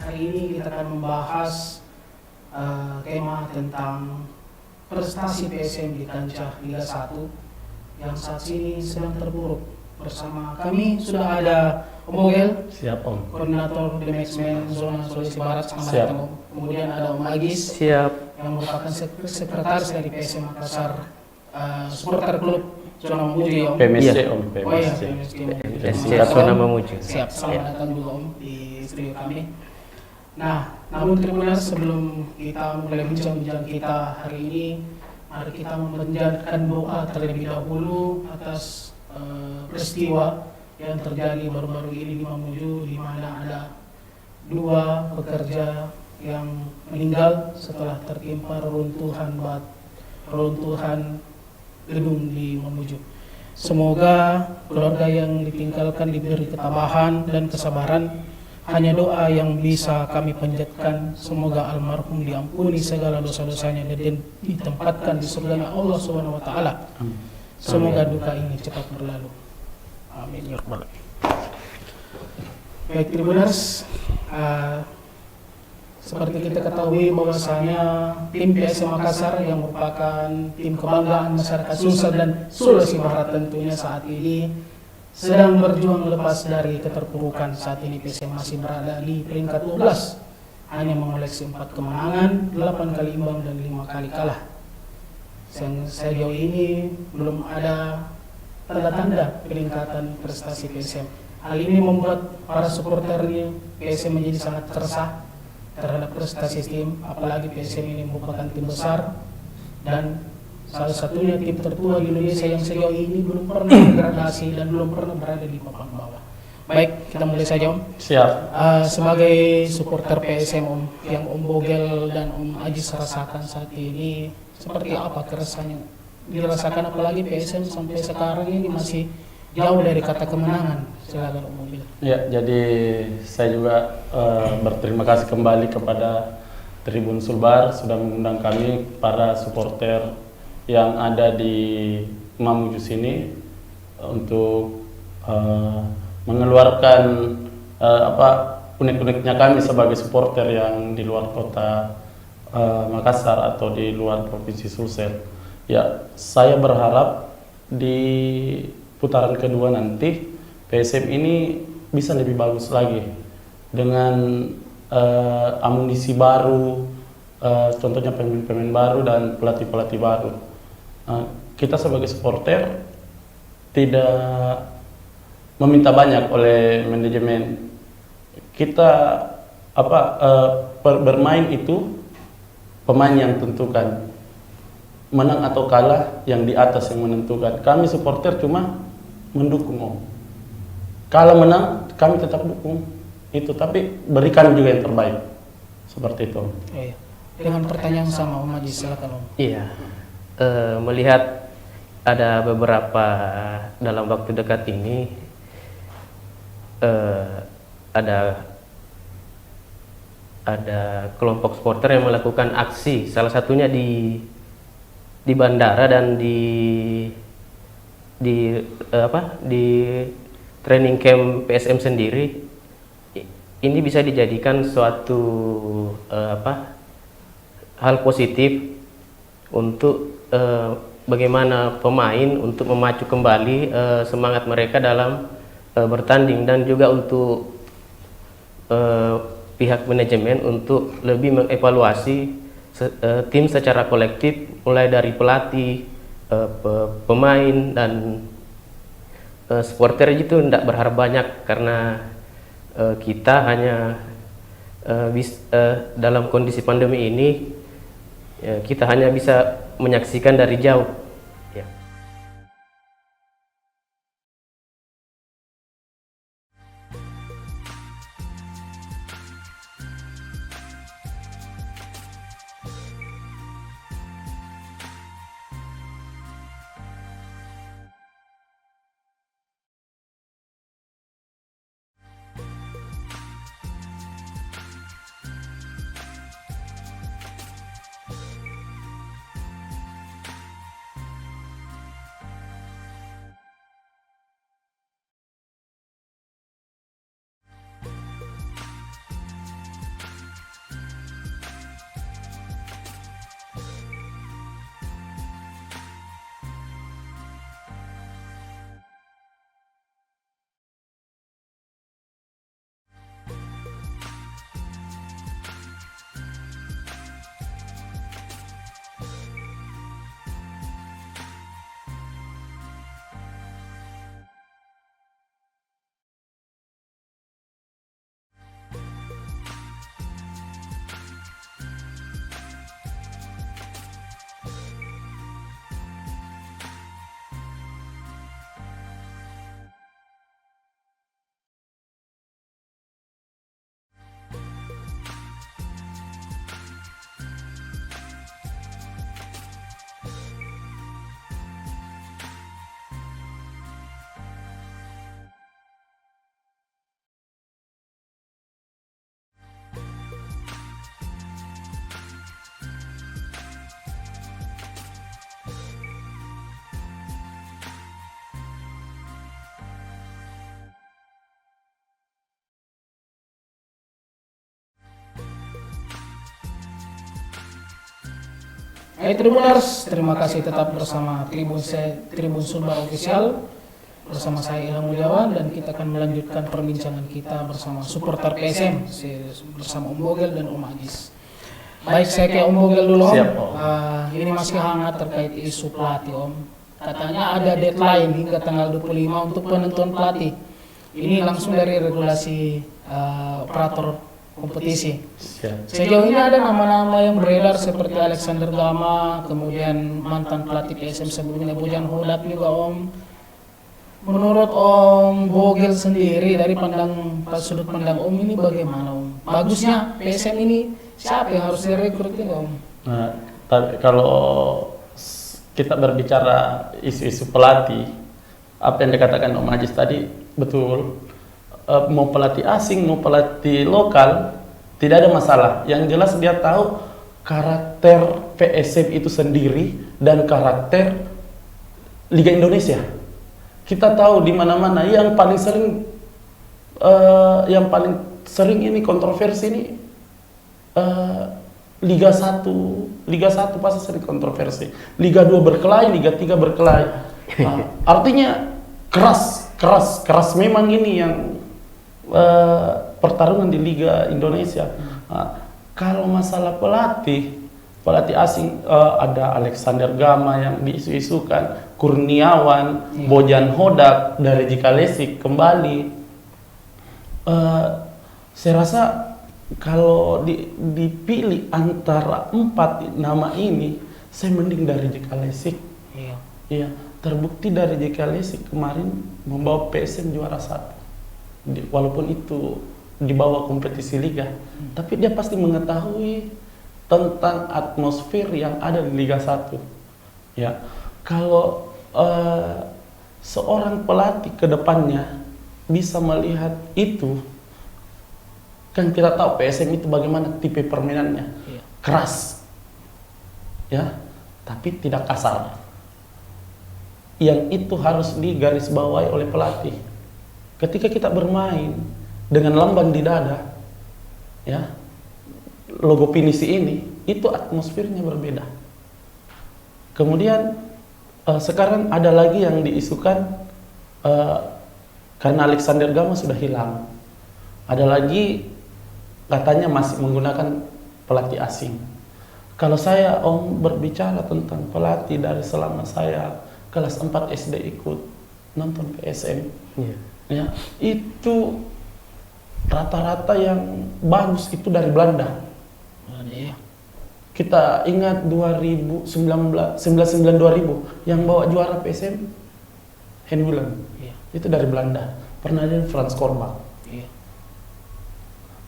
hari ini kita akan membahas tema tentang prestasi PSM di kancah Liga 1 yang saat ini sedang terpuruk. Bersama kami sudah ada Om Bogel, siap Om, koordinator The Matchman Zona Sulawesi Barat, selamat siap. datang Om. Kemudian ada Om Agis, Siap. yang merupakan sekretaris dari PSM Makassar, supporter klub Zona Mamuju ya Om. PMSC Iya. Om, Oh iya, PMSC. PMSC. Zona Mamuju. Siap, selamat datang juga Om di studio kami. Nah, namun Tribuners, sebelum kita mulai bincang-bincang kita hari ini, mari kita memanjatkan doa terlebih dahulu atas peristiwa yang terjadi baru-baru ini di Mamuju, di mana ada 2 pekerja yang meninggal setelah tertimpa reruntuhan gedung di Mamuju. Semoga keluarga yang ditinggalkan diberi ketabahan dan kesabaran. Hanya doa yang bisa kami panjatkan, semoga almarhum diampuni segala dosa-dosanya dan ditempatkan di surganya Allah Subhanahu wa taala. Semoga duka ini cepat berlalu. Amin ya rabbal alamin. Baik Tribuners, seperti kita ketahui bahwasanya tim PSM Makassar yang merupakan tim kebanggaan masyarakat Sulsel dan Sulawesi Barat tentunya saat ini sedang berjuang lepas dari keterpurukan. Saat ini PSM masih berada di peringkat 12, hanya mengoleksi 4 kemenangan, 8 kali imbang dan 5 kali kalah. Sejauh ini belum ada tanda-tanda peningkatan prestasi PSM. Hal ini membuat para supporternya PSM menjadi sangat resah terhadap prestasi tim, apalagi PSM ini merupakan tim besar dan salah satunya tim tertua di Indonesia yang sejauh ini belum pernah degradasi dan belum pernah berada di papan bawah. Baik, kita mulai saja Om. Siap. Sebagai supporter PSM Om, yang Om Bogel dan Om Ajis rasakan saat ini, seperti apa keresahannya dirasakan, apalagi PSM sampai sekarang ini masih jauh dari kata kemenangan? Silakan Om Bogel. Ya, jadi saya juga berterima kasih kembali kepada Tribun Sulbar sudah mengundang kami para supporter yang ada di Mamuju sini untuk mengeluarkan unek-uneknya kami sebagai supporter yang di luar kota Makassar atau di luar provinsi Sulsel. Ya, saya berharap di putaran kedua nanti PSM ini bisa lebih bagus lagi dengan amunisi baru, contohnya pemain-pemain baru dan pelatih-pelatih baru. Kita sebagai supporter tidak meminta banyak oleh manajemen. Kita bermain itu pemain yang tentukan, menang atau kalah yang di atas yang menentukan. Kami supporter cuma mendukung Om. Kalau menang kami tetap dukung itu, tapi berikan juga yang terbaik seperti itu. Iya. Dengan pertanyaan sama Om Ajis, silakan Om. Iya. Melihat ada beberapa dalam waktu dekat ini ada kelompok supporter yang melakukan aksi, salah satunya di bandara dan di training camp PSM sendiri. Ini bisa dijadikan suatu hal positif untuk bagaimana pemain untuk memacu kembali semangat mereka dalam bertanding, dan juga untuk pihak manajemen untuk lebih mengevaluasi tim secara kolektif, mulai dari pelatih, pemain dan supporter. Itu tidak berharap banyak karena kita hanya dalam kondisi pandemi ini kita hanya bisa menyaksikan dari jauh. Ya. Hai Tribuners, terima kasih tetap bersama Tribun Sumbar Official bersama saya Ilham Mulyawan, dan kita akan melanjutkan perbincangan kita bersama supporter PSM bersama Om Bogel dan Om Ajis. Baik, saya ke Om Bogel dulu Om. Siap, Om. Ini masih hangat terkait isu pelatih Om. Katanya ada deadline hingga tanggal 25 untuk penentuan pelatih. Ini langsung dari regulasi operator kompetisi. Sejauh ini ada nama-nama yang beredar seperti Alexander Gama, kemudian mantan pelatih PSM sebelumnya Bojan Hodak juga Om. Menurut Om Bogel sendiri dari sudut pandang Om ini bagaimana Om? Bagusnya PSM ini siapa yang harus direkrut ini Om? Nah, kalau kita berbicara isu-isu pelatih, apa yang dikatakan Om Ajis tadi betul. Mau pelatih asing, mau pelatih lokal, tidak ada masalah. Yang jelas dia tahu karakter PSM itu sendiri dan karakter Liga Indonesia. Kita tahu di mana-mana yang paling sering ini kontroversi ini Liga 1 pasti sering kontroversi. Liga 2 berkelahi, Liga 3 berkelahi. Artinya keras memang ini yang pertarungan di Liga Indonesia. Kalau masalah pelatih asing, ada Alexander Gama yang diisu-isukan, Kurniawan, Bojan Hodak dari Jikalesi kembali. Saya rasa kalau dipilih antara 4 nama ini, saya mending dari Jikalesi. Iya, terbukti dari Jikalesi kemarin membawa PSM juara 1. Walaupun itu di bawah kompetisi liga, tapi dia pasti mengetahui tentang atmosfer yang ada di Liga 1. Ya, kalau seorang pelatih ke depannya bisa melihat itu, kan kita tahu PSM itu bagaimana tipe permainannya, keras, ya, tapi tidak kasar. Yang itu harus digarisbawahi oleh pelatih. Ketika kita bermain dengan lamban di dada, ya, logo pinisi ini, itu atmosfernya berbeda. Kemudian sekarang ada lagi yang diisukan karena Alexander Gama sudah hilang. Ada lagi katanya masih menggunakan pelatih asing. Kalau saya Om berbicara tentang pelatih dari selama saya kelas 4 SD ikut nonton PSM. Ya, itu rata-rata yang bagus itu dari Belanda. Kita ingat 99-2000 yang bawa juara PSM Henwilen. Itu dari Belanda. Pernah ada Frans Korbach.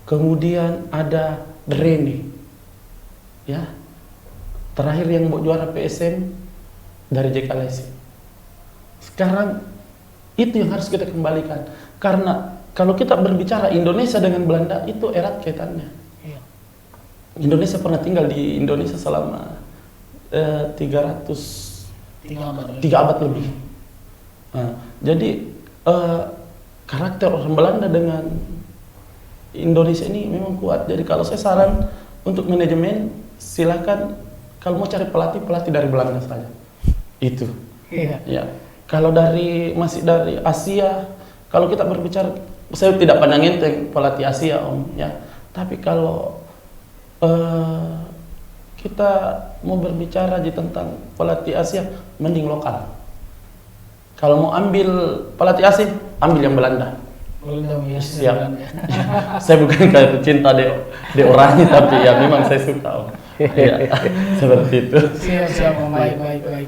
Kemudian ada Drene. Ya. Terakhir yang bawa juara PSM dari Jikalesi. Sekarang itu yang harus kita kembalikan, karena kalau kita berbicara Indonesia dengan Belanda itu erat kaitannya. Indonesia pernah tinggal di Indonesia selama 3 abad lebih. Jadi karakter orang Belanda dengan Indonesia ini memang kuat. Jadi kalau saya saran untuk manajemen, silakan kalau mau cari pelatih dari Belanda saja. Itu. Ya. Kalau masih dari Asia, kalau kita berbicara, saya tidak pandang enteng pelatih Asia Om, ya. Tapi kalau kita mau berbicara tentang pelatih Asia, mending lokal. Kalau mau ambil pelatih asing, ambil yang Belanda. Siap. Saya bukan kayak pecinta de orangnya, tapi ya memang saya suka Om. Ya, seperti itu. Siap, baik.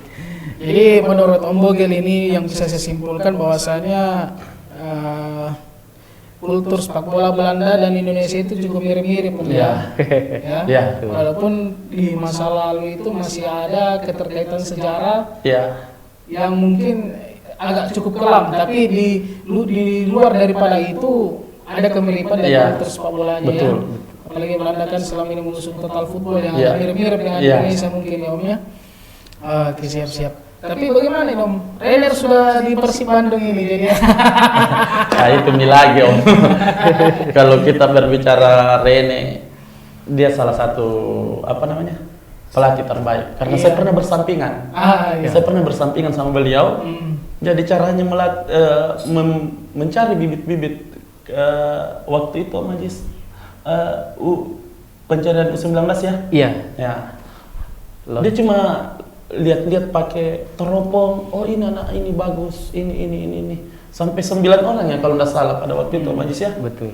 Jadi menurut Om Bogel ini yang bisa saya simpulkan bahwasanya kultur sepak bola Belanda dan Indonesia itu cukup mirip-mirip ya. Walaupun di masa lalu itu masih ada keterkaitan sejarah yang mungkin agak cukup kelam, tapi di luar daripada itu ada kemiripan dari kultur sepak bolanya. Betul. Apalagi Belanda kan selama ini mengusung total football yang agak mirip-mirip dengan Indonesia mungkin ya Om ya. Oke, siap. Tapi bagaimana nih Om? Rainer sudah di Persib Bandung ini jadi. Nah itu lagi Om. Kalau kita berbicara Rene, dia salah satu pelatih terbaik karena Iya. saya pernah bersampingan. Iya. Saya pernah bersampingan sama beliau. Jadi caranya mencari bibit-bibit waktu itu Majis pencarian U19 ya. Iya. Ya. Dia cuma lihat-lihat pakai teropong. Oh ini anak ini bagus. Ini. Sampai 9 orang ya kalau nggak salah pada waktu itu Majis ya. Betul.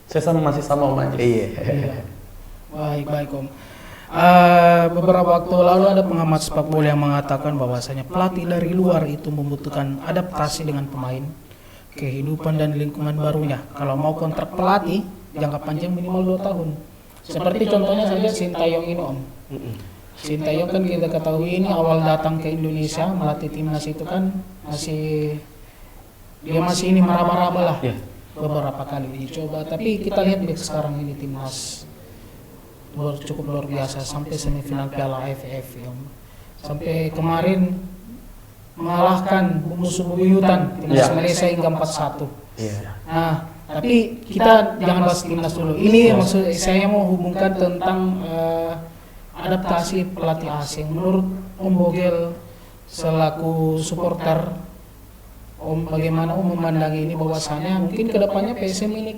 Saya masih sama Om Majis. Iya. Baik Om. Beberapa waktu lalu ada pengamat sepak bola yang mengatakan bahwasanya pelatih dari luar itu membutuhkan adaptasi dengan pemain, kehidupan dan lingkungan barunya. Kalau mau kontrak pelatih jangka panjang minimal 2 tahun. Seperti contohnya saja Sintayong ini Om. Sintayong kan kita ketahui ini awal datang ke Indonesia melatih timnas itu kan masih ini meraba-raba lah. Iya. Beberapa kali dicoba, tapi kita lihat di sekarang ini timnas cukup luar biasa sampai semifinal Piala AFF ya. Sampai kemarin mengalahkan musuh bebuyutan timnas Malaysia hingga 4-1. Iya. Nah, tapi kita jangan bahas timnas dulu. Ini maksud saya mau hubungkan tentang adaptasi pelatih asing. Menurut Om Bogel selaku supporter, Om bagaimana Om memandangi ini bahwasannya mungkin kedepannya PSM ini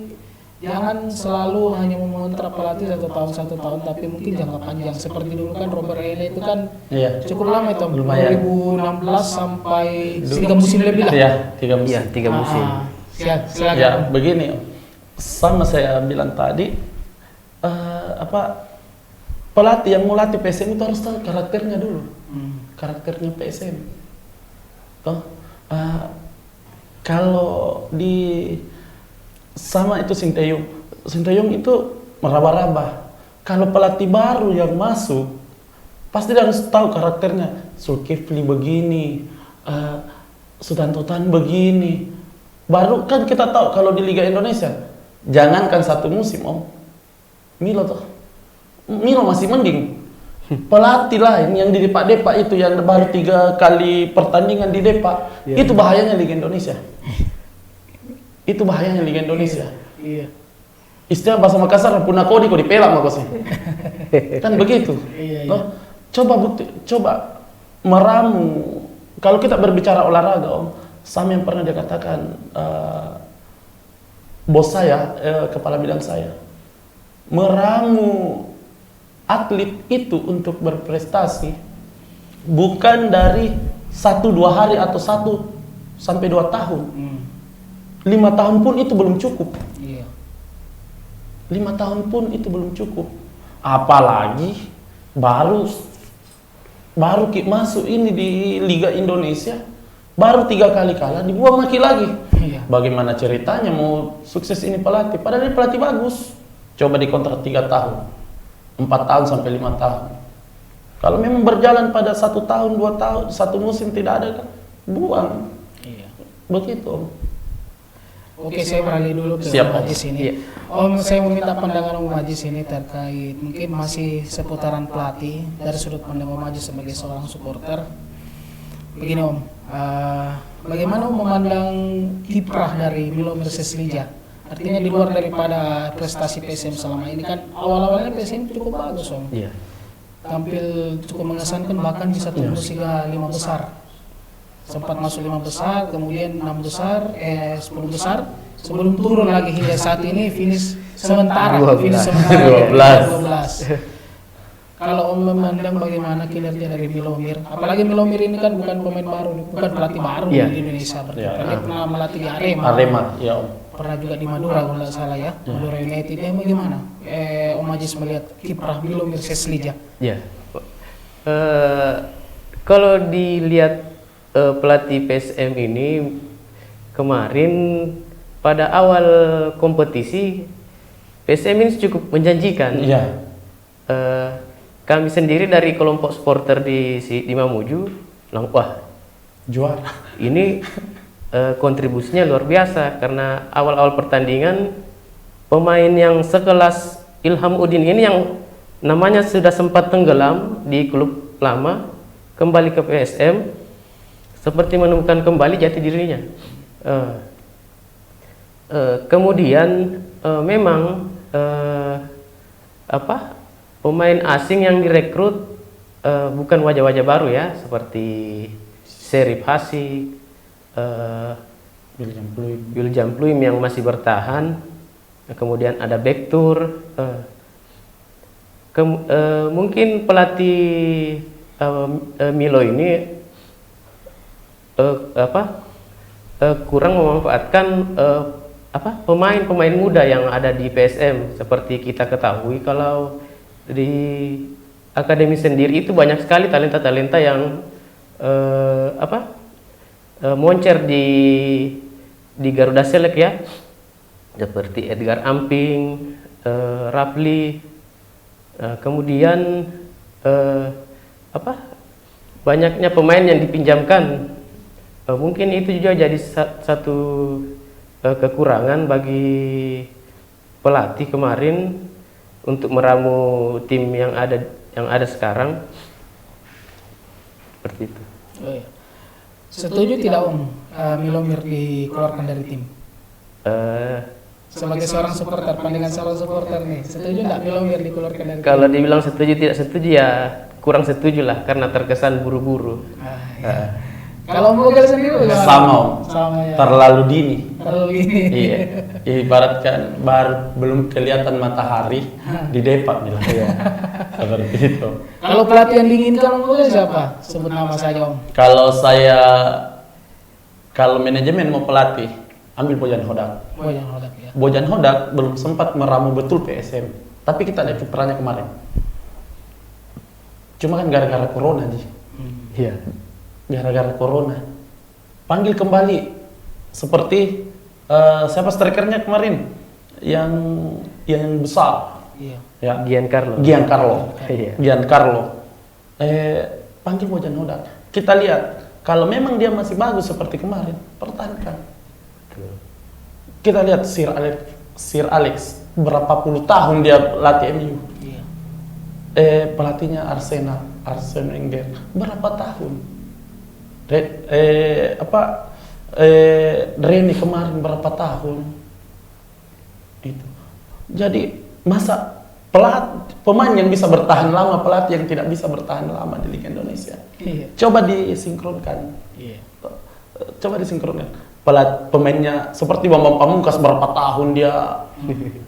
jangan selalu hanya mengontrak pelatih 1 tahun, tapi mungkin jangka panjang. Seperti dulu kan Robert Rene itu kan cukup lama itu, Lumayan. 2016 sampai 3 musim lebih lah. Iya, 3 musim. Iya, 3 musim. Silakan. Ya, begini, sama saya bilang tadi, pelatih yang mau latih PSM itu harus tahu karakternya dulu, karakternya PSM. Toh, kalau di sama itu Sintayong itu meraba-raba. Kalau pelatih baru yang masuk, pasti dia harus tahu karakternya. Zulkifli begini, Sutanto Tan begini. Baru kan kita tahu kalau di Liga Indonesia, jangankan 1 musim Om, Milo masih mending. Pelatih lain yang di depak-depak itu yang baru 3 kali pertandingan di depak, itu bahayanya Liga Indonesia. Itu bahayanya Liga Indonesia. Iya. Istilah bahasa Makassar punah kodi kok dipelak makasih. Kan begitu. Iya. Loh, coba meramu. Kalau kita berbicara olahraga Om, sama yang pernah dikatakan bos saya, kepala bidang saya, meramu atlet itu untuk berprestasi bukan dari 1-2 hari atau 1 sampai 2 tahun. 5 tahun pun itu belum cukup. Iya. 5 tahun pun itu belum cukup. Apalagi baru masuk ini di Liga Indonesia, baru 3 kali kalah, dibuang maki lagi. Iya. Bagaimana ceritanya mau sukses ini pelatih? Padahal ini pelatih bagus. Coba dikontrak 3 tahun, 4 tahun sampai 5 tahun. Kalau memang berjalan pada 1 tahun, 2 tahun, 1 musim tidak ada kan, buang. Iya. Begitu Om. Oke, saya beralih dulu ke Siap, Om Om. Majis ini. Iya. Om, saya meminta pandangan Om Majis ini terkait mungkin masih seputaran pelatih dari sudut pandang Om Majis sebagai seorang supporter. Begini Om, bagaimana Om memandang kiprah dari Milomir Seslija? Artinya di luar daripada prestasi PSM selama ini kan awal-awalnya PSM cukup bagus Om. Iya. Tampil cukup mengesankan bahkan bisa tembus hingga 5 besar. Sempat masuk 5 besar, kemudian 6 besar, 10 besar, sebelum turun lagi hingga saat ini finish sementara, 12. Kalau Om memandang bagaimana kinerja dari Milomir, apalagi Milomir ini kan bukan pemain baru, bukan pelatih baru Iya. di Indonesia, berarti Iya. dia pernah melatih di Arema, Ya Om. pernah juga di Madura kalau tidak salah ya, Madura United. Bagaimana Om Majis melihat kiprah Milomir Seslija? Ya, kalau dilihat pelatih PSM ini kemarin pada awal kompetisi PSM ini cukup menjanjikan. Iya. Kami sendiri dari kelompok supporter di Mamuju, wah Juara. ini kontribusinya luar biasa karena awal-awal pertandingan pemain yang sekelas Ilham Udin ini yang namanya sudah sempat tenggelam di klub lama kembali ke PSM seperti menemukan kembali jati dirinya. Kemudian memang pemain asing yang direkrut bukan wajah-wajah baru ya, seperti Serif Hasik, William Pluim yang masih bertahan, kemudian ada Bektur, mungkin pelatih Milo ini kurang memanfaatkan pemain-pemain muda yang ada di PSM. Seperti kita ketahui kalau di akademi sendiri itu banyak sekali talenta-talenta yang moncer di Garuda Select ya, seperti Edgar Amping, Rapli, kemudian banyaknya pemain yang dipinjamkan. Mungkin itu juga jadi satu kekurangan bagi pelatih kemarin untuk meramu tim yang ada sekarang. Seperti itu. Oh, iya. Setuju tidak Om Milomir dikeluarkan dari tim? Sebagai seorang supporter, pandangan seorang supporter nih, setuju tidak Milomir dikeluarkan dari tim? Kalau dibilang setuju tidak setuju ya kurang setuju lah, karena terkesan buru-buru. Iya. Kalau Om Bogal sendiri bagaimana? Sama Om. Sama ya. Terlalu dini. Terlalu dini. Iya. Ibaratkan baru belum kelihatan matahari di depak bilang. Iya. Seperti itu. Kalau pelatih yang diinginkan Om Bogal siapa? Sebut nama saja Om. Kalau manajemen mau pelatih, ambil Bojan Hodak. Bojan Hodak ya. Bojan Hodak belum sempat meramu betul PSM, tapi kita ada kiprahnya kemarin. Cuma kan gara-gara corona Ji. Iya. Gara-gara corona. Panggil kembali seperti siapa strikernya kemarin yang besar. Iya. Ya. Giancarlo. Iya. Giancarlo. Panggil Bojan Hodak. Kita lihat kalau memang dia masih bagus seperti kemarin, pertahankan. Betul. Kita lihat Sir Alex berapa puluh tahun dia latih MU. Iya. Pelatihnya Arsene Wenger berapa tahun? Reni kemarin berapa tahun? Itu. Jadi masa pemain yang bisa bertahan lama, pelatih yang tidak bisa bertahan lama di Liga Indonesia. Iya. Coba disinkronkan. Iya. Coba disinkronkan. Pemainnya seperti Bambang Pamungkas berapa tahun dia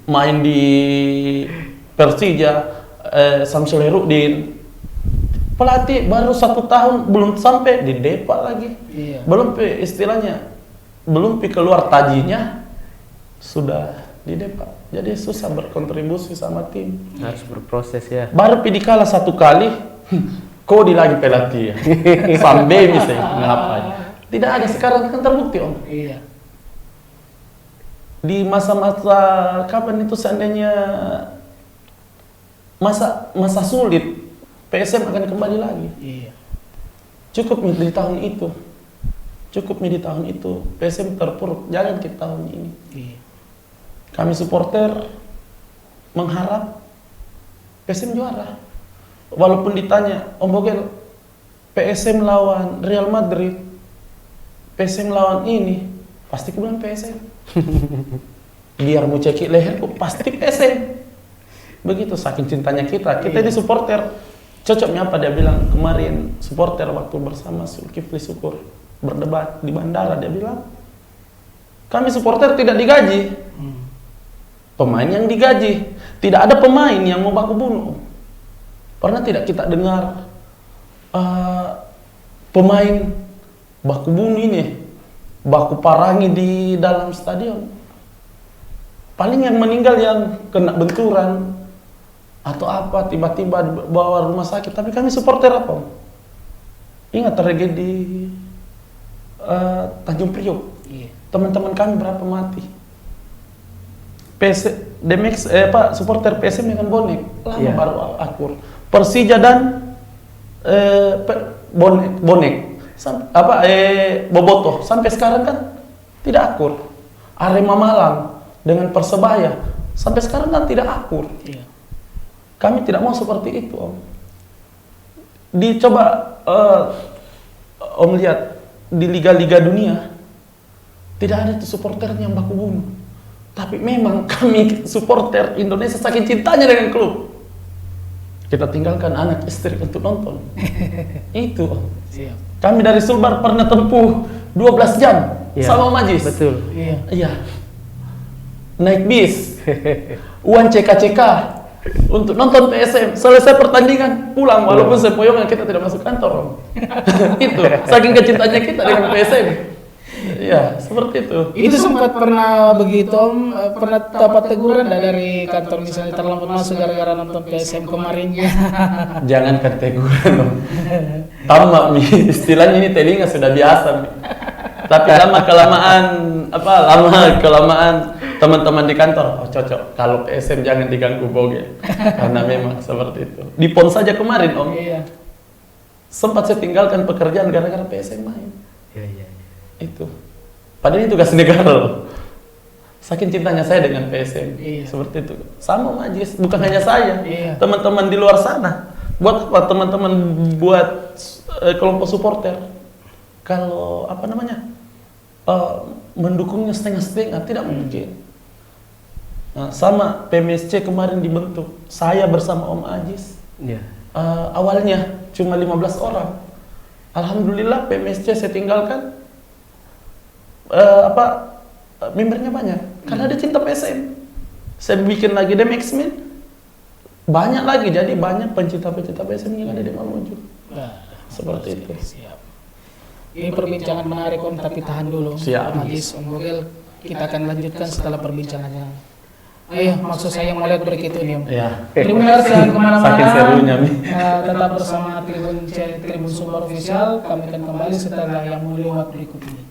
main di Persija, Samsul Herudin. Pelatih baru 1 tahun belum sampai di depak lagi. Iya. Belum keluar tajinya sudah di depak. Jadi susah berkontribusi sama tim. Harus berproses ya. Baru pilih kalah 1 kali, kok di lagi pelatih ya. Sampai misalnya ngapain? Tidak ada, sekarang kan terbukti Om. Iya. Di masa-masa kapan itu seandainya masa sulit, PSM akan kembali lagi. Iya. Cukup di tahun itu. PSM terpuruk, jangan ke tahun ini. Iya. Kami supporter mengharap PSM juara. Walaupun ditanya, Om Bogal, PSM lawan Real Madrid, PSM lawan ini, pasti aku bilang PSM. Biar mau cekik leherku, pasti PSM. Begitu saking cintanya kita. Kita ini supporter. Cocoknya apa dia bilang kemarin supporter waktu bersama Zulkifli Syukur berdebat di bandara, dia bilang kami supporter tidak digaji, pemain yang digaji. Tidak ada pemain yang mau baku bunuh. Pernah tidak kita dengar pemain baku bunuh ini, baku parangi di dalam stadion? Paling yang meninggal yang kena benturan atau apa, tiba-tiba bawa rumah sakit. Tapi kami supporter apa? Ingat tragedi Tanjung Priok. Iya. Teman-teman kami berapa mati? Supporter PSM dengan bonek lama baru akur. Persija dan bonek Bobotoh sampai sekarang kan tidak akur. Arema Malang dengan Persebaya sampai sekarang kan tidak akur. Iya. Kami tidak mau seperti itu Om. Dicoba Om lihat di liga-liga dunia tidak ada tuh supporter yang baku bunuh. Tapi memang kami supporter Indonesia saking cintanya dengan klub. kita tinggalkan anak istri untuk nonton. Itu Om. Siap. Kami dari Sulbar pernah tempuh 12 jam Ya, sama Om Ajis. betul. Iya. Iya. Naik bis, uang CK-CK untuk nonton PSM. Selesai pertandingan, pulang walaupun sepoyongan kita tidak masuk kantor, Om. Itu, saking kecintanya kita dengan PSM. Iya, seperti itu. Itu sempat pernah begitu Om, pernah dapat teguran dari kantor misalnya terlambat masuk gara-gara nonton PSM kemarin ya. Jangan kategoran, Om. Tamak Mi, istilahnya ini telinga sudah biasa Mi. Tapi lama kelamaan teman-teman di kantor, oh cocok, kalau PSM jangan diganggu Boge. Karena memang seperti itu. Di PON saja kemarin Om, Iya. sempat saya tinggalkan pekerjaan gara-gara PSM main. Iya, iya. Itu. Padahal ini tugas negara loh. Saking cintanya saya dengan PSM. Iya. Seperti itu. Sama Majis, bukan hanya saya. Iya. Teman-teman di luar sana. Buat apa teman-teman buat kelompok supporter? Kalau apa namanya? Mendukungnya setengah-setengah, tidak mungkin. Nah, sama PMSC kemarin dibentuk. Saya bersama Om Ajis. Iya. Awalnya cuma 15 orang. Alhamdulillah PMSC saya tinggalkan membernya banyak karena dia cinta PSM. Saya bikin lagi Dem X-Men, banyak lagi, jadi banyak pencinta-pencinta PSM yang ada di Mamuju. Nah, Seperti itu. siap. Ini perbincangan menarik Om, tapi tahan dulu. Siap. Om Ajis, Om Bogel, kita akan lanjutkan setelah perbincangannya. Ayo, maksud saya melihat berikut ini Om. Ya. Tribuners jangan kemana-mana. Saking serunya Mi. Tetap bersama Tribun Sumbar Official. Kami akan kembali setelah yang lewat berikut ini.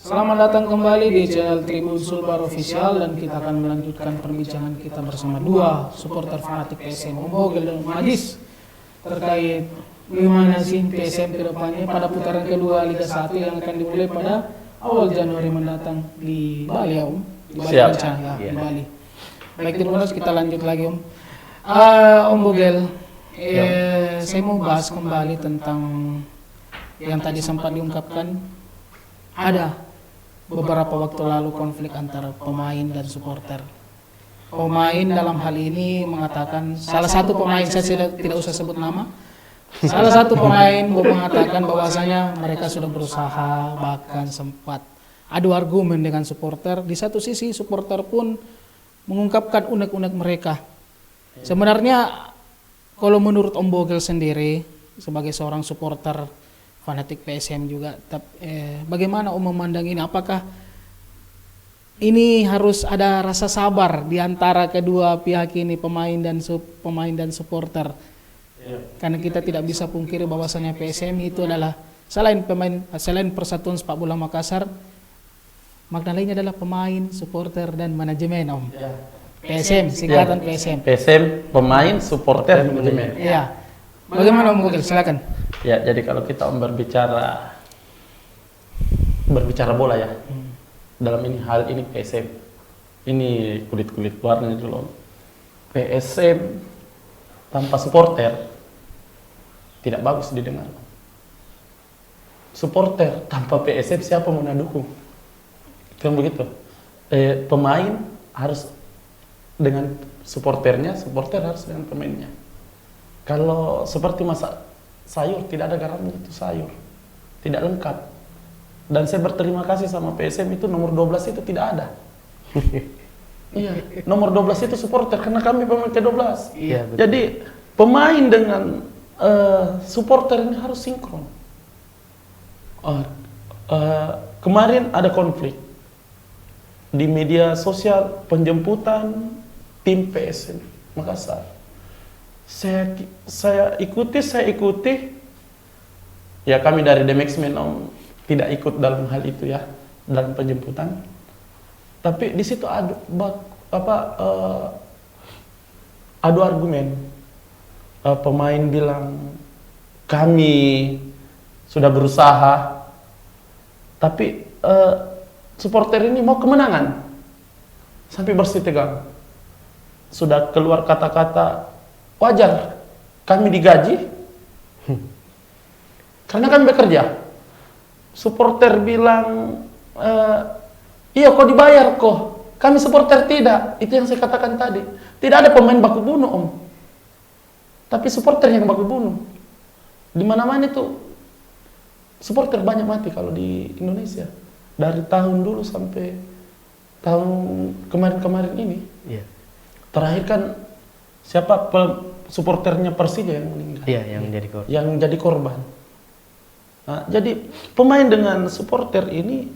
Selamat datang kembali di channel Tribun Sulbar Official, dan kita akan melanjutkan perbincangan kita bersama dua supporter fanatik PSM, Om Bogel dan Om Adis, terkait bagaimana sih PSM ke depannya pada putaran kedua Liga 1 yang akan dimulai pada awal Januari mendatang di Bali ya Om? Di Bali Siap. Bancaan, ya, Iya. di Bali. Baik, terus kita lanjut lagi Om. Om Bogel, saya mau bahas kembali tentang yang tadi sempat diungkapkan, ada beberapa waktu lalu konflik antara pemain dan supporter. Pemain dalam hal ini mengatakan, salah satu pemain, saya tidak usah sebut nama, salah satu pemain mengatakan bahwasanya mereka sudah berusaha, bahkan sempat adu argumen dengan supporter. Di satu sisi supporter pun mengungkapkan unek-unek mereka. Sebenarnya kalau menurut Om Bogel sendiri sebagai seorang supporter fanatik PSM juga, bagaimana Om memandang ini? Apakah ini harus ada rasa sabar di antara kedua pihak ini, pemain dan supporter? Karena kita tidak bisa pungkiri bahwasanya PSM itu adalah selain Persatuan Sepak Bola Makassar, makna lainnya adalah pemain, supporter dan manajemen Om. PSM, singkatan PSM. PSM, pemain, supporter, manajemen. Iya. Bagaimana Om Bogel? Silakan. Ya, jadi kalau kita berbicara bola ya, dalam hal ini PSM, ini kulit luarnya dulu. PSM tanpa supporter tidak bagus didengar. Supporter tanpa PSM siapa mau dukung? Kan begitu. Pemain harus dengan supporternya, supporter harus dengan pemainnya. Kalau seperti masak sayur, tidak ada garamnya itu sayur, tidak lengkap. Dan saya berterima kasih sama PSM itu nomor 12 itu tidak ada. Iya, nomor 12 itu supporter karena kami pemain ke-12. Iya, betul. Jadi pemain dengan supporter ini harus sinkron. Kemarin ada konflik di media sosial penjemputan tim PSM Makassar. Saya ikuti. Ya, kami dari The Maxman Om tidak ikut dalam hal itu ya, dalam penjemputan. Tapi di situ adu argumen. Pemain bilang kami sudah berusaha, tapi supporter ini mau kemenangan sampai bersih tegang. Sudah keluar kata-kata, wajar kami digaji karena kami bekerja. Supporter bilang, iya kok dibayar kok, kami supporter tidak. Itu yang saya katakan tadi. Tidak ada pemain baku bunuh Om, tapi supporter yang baku bunuh. Di mana-mana itu supporter banyak mati kalau di Indonesia, dari tahun dulu sampai tahun kemarin-kemarin ini. Iya. Terakhir kan siapa supporternya Persija yang meninggal? Iya, yang jadi korban. Yang jadi korban. Nah, jadi pemain dengan supporter ini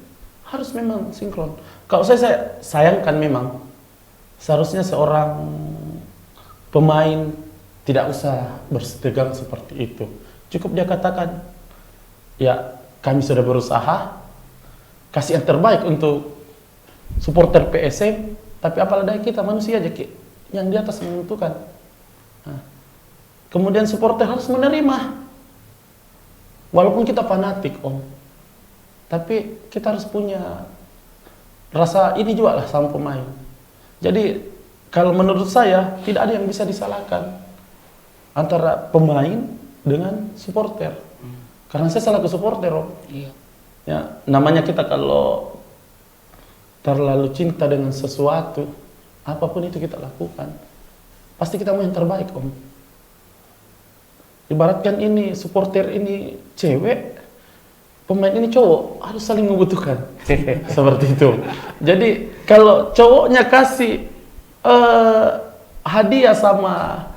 harus memang sinkron. Kalau saya sayangkan memang seharusnya seorang pemain tidak usah bersetegang seperti itu. Cukup dia katakan, ya kami sudah berusaha, kasih yang terbaik untuk supporter PSM, tapi apalah daya kita manusia aja yang di atas menentukan. Nah, kemudian supporter harus menerima. Walaupun kita fanatik Om, tapi kita harus punya rasa ini juga lah sama pemain. Jadi kalau menurut saya tidak ada yang bisa disalahkan antara pemain dengan supporter. Karena saya selaku supporter Om. Iya. Ya, namanya kita kalau terlalu cinta dengan sesuatu, apapun itu kita lakukan, pasti kita mau yang terbaik Om. Ibaratkan ini supporter ini cewek, pemain ini cowok, harus saling membutuhkan. Seperti itu. Jadi kalau cowoknya kasih hadiah sama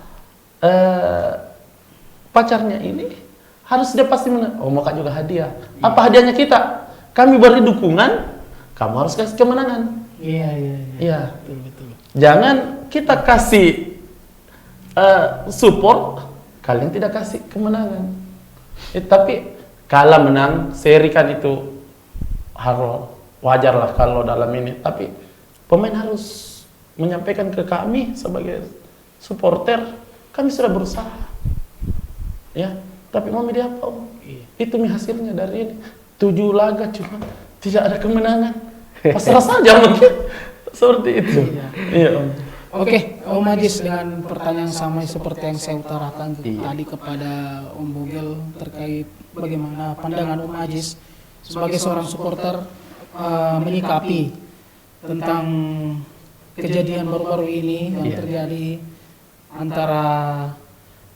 pacarnya ini, harus dia pasti oh mau kak juga hadiah. Apa hadiahnya kita? Kami beri dukungan, kamu harus kasih kemenangan. Iya. Iya. Betul. Jangan kita kasih support, kalian tidak kasih kemenangan. Tapi kalah menang seri kan itu wajar lah kalau dalam ini. Tapi pemain harus menyampaikan ke kami sebagai supporter, kami sudah berusaha, ya. Tapi mau media apa Om? Itu hasilnya dari ini 7 laga cuma tidak ada kemenangan. Pasrah saja mungkin seperti itu. Iya Om. Oke, Om Ajis, dengan pertanyaan sama seperti yang saya utarakan tadi kepada Om Bogel terkait bagaimana pandangan Om Ajis sebagai seorang supporter menyikapi tentang kejadian baru-baru ini yang terjadi antara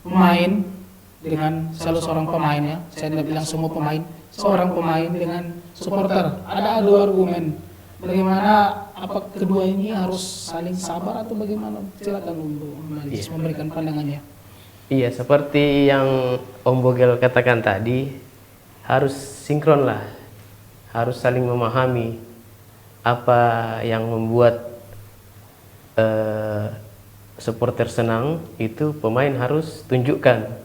pemain dengan salah seorang pemain, ya. Saya tidak bilang semua pemain, seorang pemain dengan supporter. Ada dua argumen. Bagaimana, apa kedua ini harus saling sabar atau bagaimana? Silakan Om Ajis memberikan pandangannya. Iya, seperti yang Om Bogel katakan tadi, harus sinkron lah, harus saling memahami apa yang membuat supporter senang, itu pemain harus tunjukkan.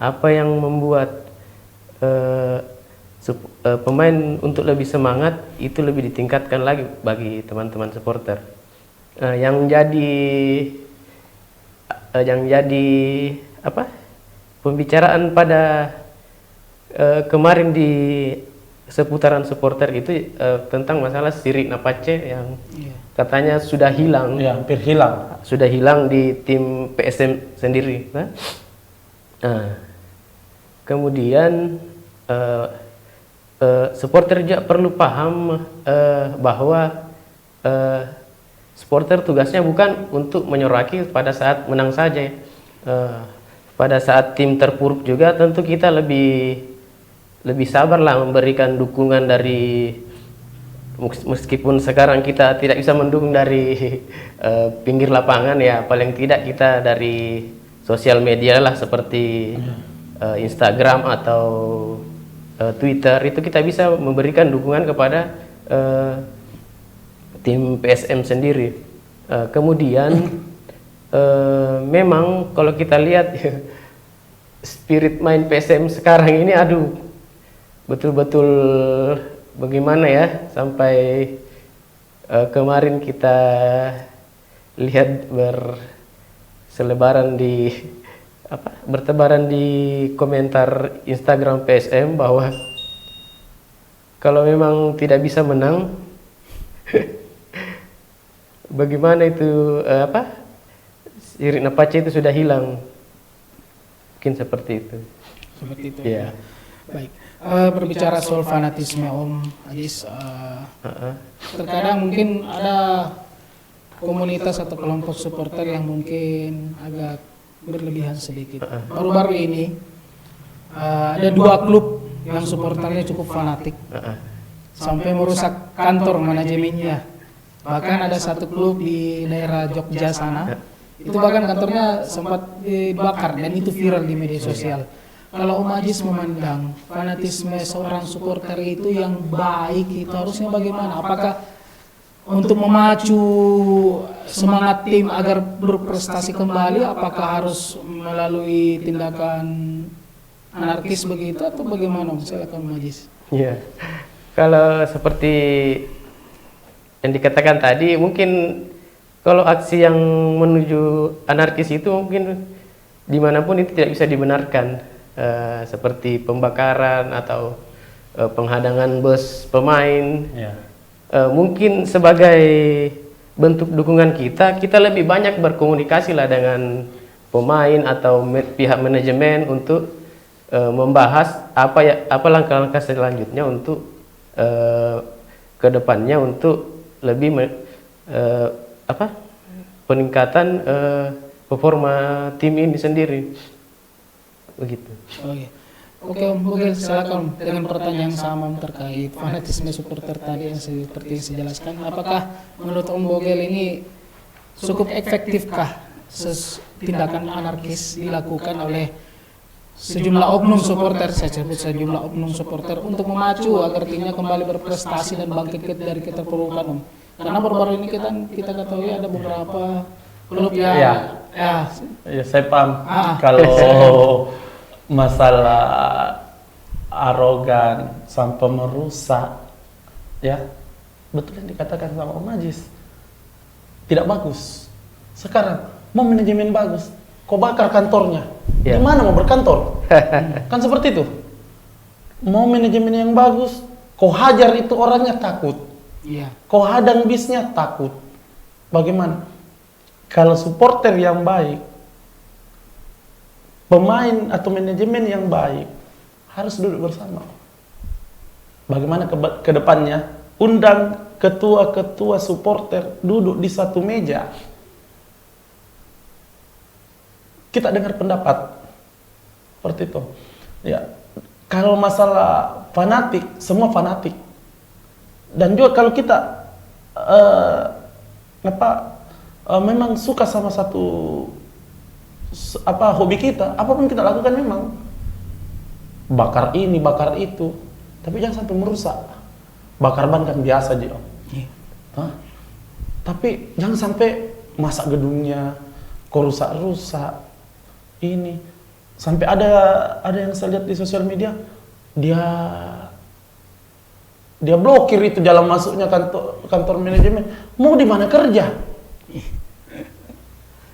Apa yang membuat pemain untuk lebih semangat, itu lebih ditingkatkan lagi bagi teman-teman supporter. Yang jadi apa pembicaraan pada kemarin di seputaran supporter itu tentang masalah Sirik Napace yang katanya sudah hilang, Ya, hampir hilang. sudah hilang di tim PSM sendiri. Kemudian supporter juga perlu paham bahwa supporter tugasnya bukan untuk menyoraki pada saat menang saja. Pada saat tim terpuruk juga tentu kita lebih sabarlah memberikan dukungan dari, meskipun sekarang kita tidak bisa mendukung dari pinggir lapangan, ya paling tidak kita dari sosial media lah seperti Instagram atau Twitter, itu kita bisa memberikan dukungan kepada tim PSM sendiri. Kemudian memang kalau kita lihat spirit main PSM sekarang ini, aduh, betul-betul bagaimana ya, sampai kemarin kita lihat bertebaran di komentar Instagram PSM bahwa kalau memang tidak bisa menang bagaimana itu Sirik Napace itu sudah hilang, mungkin seperti itu. Seperti itu. Ya. Baik. Berbicara soal fanatisme Om Ajis, terkadang mungkin ada komunitas atau kelompok supporter yang mungkin agak berlebihan sedikit. Baru-baru ini ada 2 klub yang supporternya cukup fanatik, sampai merusak kantor manajemennya. Bahkan ada 1 klub di daerah Jogja sana, itu bahkan kantornya sempat dibakar dan itu viral di media sosial. Kalau Om Ajis memandang fanatisme seorang supporter itu yang baik, itu harusnya bagaimana? Apakah untuk memacu semangat tim agar berprestasi kembali, apakah harus melalui tindakan anarkis begitu atau bagaimana? Silakan Om Ajis. Ya, kalau seperti yang dikatakan tadi, mungkin kalau aksi yang menuju anarkis itu mungkin dimanapun itu tidak bisa dibenarkan, seperti pembakaran atau penghadangan bus pemain. Ya. Mungkin sebagai bentuk dukungan kita lebih banyak berkomunikasi lah dengan pemain atau pihak manajemen untuk membahas apa langkah-langkah selanjutnya untuk kedepannya untuk lebih peningkatan performa tim ini sendiri, begitu. Oke Om Bogel, silakan dengan pertanyaan yang sama terkait fanatisme supporter tadi yang seperti yang saya jelaskan. Apakah menurut Om Bogel ini cukup efektifkah tindakan anarkis dilakukan oleh sejumlah oknum supporter, saya sebut sejumlah oknum supporter, untuk memacu agar timnya kembali berprestasi dan bangkit dari keterpurukan Om? Karena baru-baru ini kita ketahui ada beberapa klub yang Ya, saya paham. Kalau masalah arogan sampai merusak, ya, betul yang dikatakan sama Om Ajis, tidak bagus. Sekarang mau manajemen bagus, kau bakar kantornya, Ya. gimana mau berkantor? Kan seperti itu. Mau manajemen yang bagus, kau hajar itu orangnya takut, Iya. kau hadang bisnya takut. Bagaimana? Kalau supporter yang baik, pemain atau manajemen yang baik harus duduk bersama. Bagaimana ke depannya? Undang ketua-ketua supporter duduk di satu meja. Kita dengar pendapat. Seperti itu. Ya. Kalau masalah fanatik, semua fanatik. Dan juga kalau kita memang suka sama satu hobi kita, apapun kita lakukan memang bakar ini, bakar itu, tapi jangan sampai merusak. Bakar ban kan biasa aja, Om. Iya. Hah? Tapi jangan sampai masak gedungnya, kok rusak-rusak. Ini sampai ada yang saya lihat di sosial media, dia blokir itu jalan masuknya kantor manajemen. Mau di mana kerja?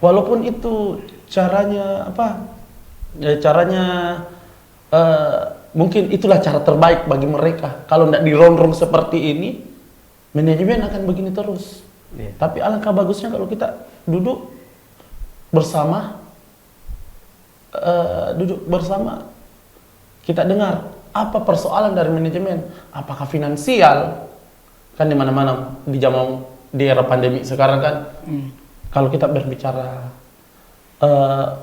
Walaupun itu caranya mungkin itulah cara terbaik bagi mereka. Kalau tidak dirongrong seperti ini, manajemen akan begini terus. Iya. Tapi alangkah bagusnya kalau kita duduk bersama, kita dengar apa persoalan dari manajemen, apakah finansial, kan di mana-mana di era pandemi sekarang kan, kalau kita berbicara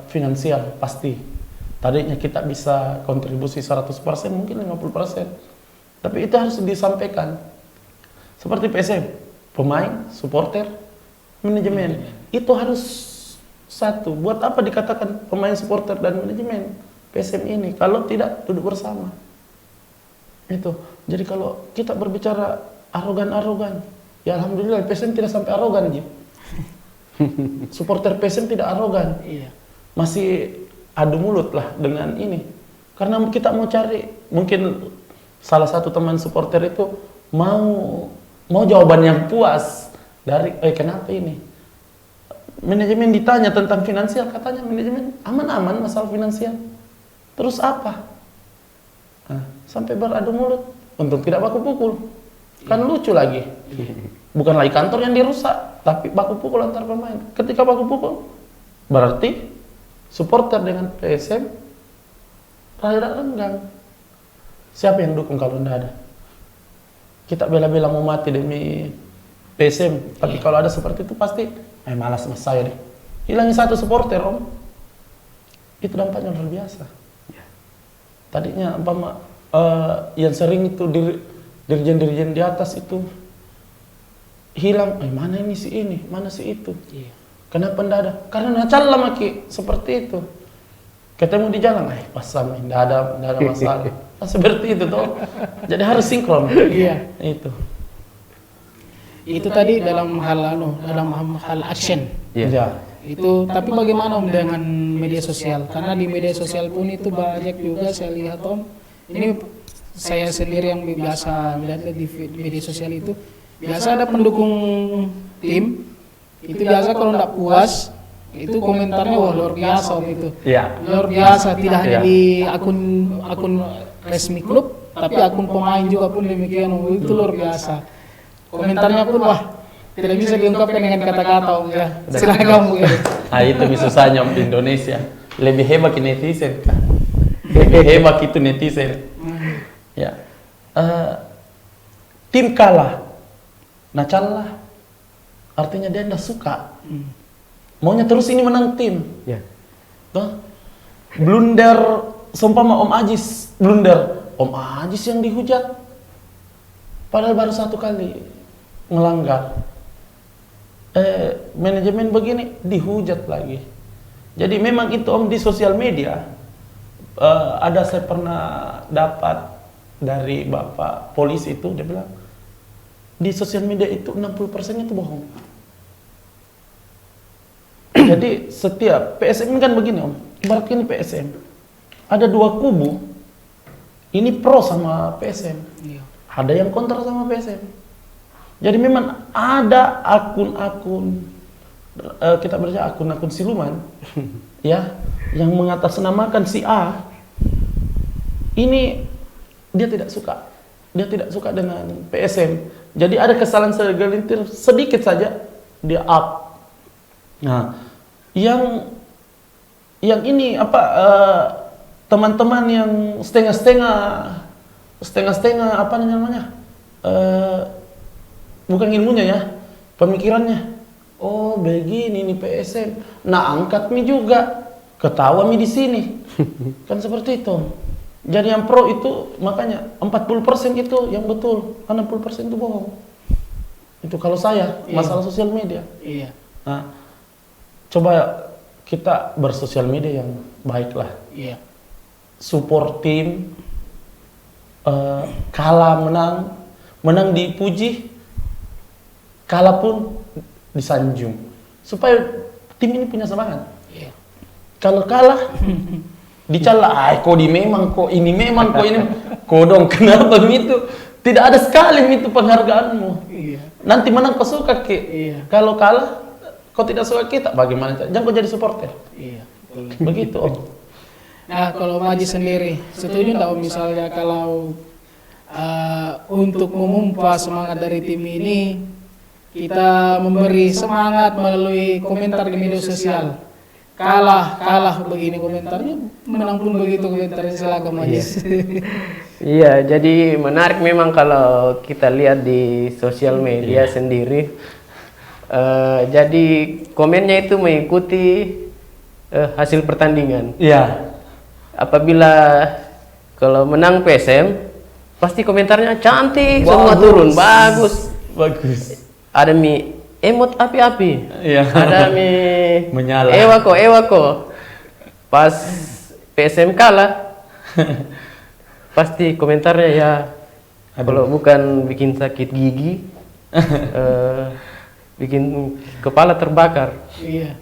finansial pasti. Tadinya kita bisa kontribusi 100%, mungkin 50%. Tapi itu harus disampaikan. Seperti PSM, pemain, supporter, manajemen. Itu harus satu. Buat apa dikatakan pemain, supporter, dan manajemen PSM ini? Kalau tidak duduk bersama. Itu. Jadi kalau kita berbicara arogan-arogan, ya alhamdulillah PSM tidak sampai arogan, Jim. Supporter PSM tidak arogan. Iya. Masih adu mulut lah dengan ini, karena kita mau cari, mungkin salah satu teman supporter itu mau jawaban yang puas dari kenapa ini manajemen ditanya tentang finansial, katanya manajemen aman-aman masalah finansial, terus apa? Sampai beradu mulut, untung tidak baku pukul, kan lucu lagi, bukan lagi kantor yang dirusak, tapi baku pukul antar pemain. Ketika baku pukul berarti supporter dengan PSM rada renggang. Siapa yang dukung kalau tidak ada? Kita bela-bela mau mati demi PSM, tapi kalau ada seperti itu pasti malas mas saya deh. Hilangin satu supporter, Om. Itu dampaknya luar biasa. Tadinya yang sering itu dirjen-dirjen di atas itu hilang, mana ini si ini, mana si itu. Kenapa tidak ada? Karena nacal lah maki seperti itu. Ketemu di jalan, pasam, tidak ada masalah. Seperti itu toh. Jadi harus sinkron. Iya. Itu tadi dalam hal action. Ya. Itu tapi bagaimana Om dengan media sosial? Karena di media sosial pun itu banyak juga saya lihat Om. Ini saya sendiri yang biasa melihat di media sosial itu biasa ada pendukung tim. Itu biasa kalau tidak puas itu komentarnya wah luar biasa Om itu. Iya. Luar biasa, tidak hanya di akun resmi klub, tapi akun pemain juga pun demikian Om. Itu luar biasa. Komentarnya pun wah tidak bisa diungkapkan dengan kata-kata Om ya. Silakan kamu ya. Itu susahnya Om di Indonesia. Lebih hebat netizen kan. Lebih hebat itu netizen. Ya. Tim kalah. Nacalah. Artinya dia tidak suka. Maunya terus ini menang tim. Ya. Blunder, seumpama Om Ajis blunder. Om Ajis yang dihujat. Padahal baru satu kali melanggar. Manajemen begini dihujat lagi. Jadi memang itu Om di sosial media. Ada saya pernah dapat dari Bapak polisi itu, dia bilang di sosial media itu 60% itu bohong. Jadi setiap PSM kan begini Om, ibarat ini PSM, ada dua kubu, ini pro sama PSM, ada yang kontra sama PSM. Jadi memang ada akun-akun kita baca akun-akun siluman ya yang mengatasnamakan si A ini dia tidak suka dengan PSM. Jadi ada kesalahan segelintir sedikit saja dia up. Nah, yang ini apa teman-teman yang setengah-setengah apa namanya? Bukan ilmunya ya, pemikirannya. Oh, begini nih PSM. Nah, angkat mi juga. Ketawa mi di sini. Kan seperti itu. Jadi yang pro itu makanya 40% itu yang betul, 60% itu bohong. Itu kalau saya masalah sosial media. Iya. Nah, coba kita bersosial media yang baiklah. Iya. Support tim, kalah menang dipuji, kalah pun disanjung, supaya tim ini punya semangat. Iya. Kalau kalah dicela, kok ini memang kok ini, kodong kenapa itu? Tidak ada sekali itu penghargaanmu. Iya. Nanti menang kau suka ke. Iya. Kalau kalah kau tidak suka kita, bagaimana? Jangan kau jadi supporter. Iya. Begitu Om. Nah, kalau Maji sendiri, setuju nggak Om misalnya kalau untuk memompa semangat dari tim ini, kita memberi semangat melalui komentar di media sosial. Kalah begini komentarnya, menang pun begitu komentarnya, silakan Maji. Iya, jadi menarik memang kalau kita lihat di sosial media sendiri. Jadi komennya itu mengikuti hasil pertandingan. Iya. Apabila kalau menang PSM, pasti komentarnya cantik, semua Bagus. turun, bagus. Bagus. Ada mi emot api-api, Iya. ada mi Menyala. ewako. Pas PSM kalah, pasti komentarnya ya, kalau bukan bikin sakit gigi, bikin kepala terbakar. Iya.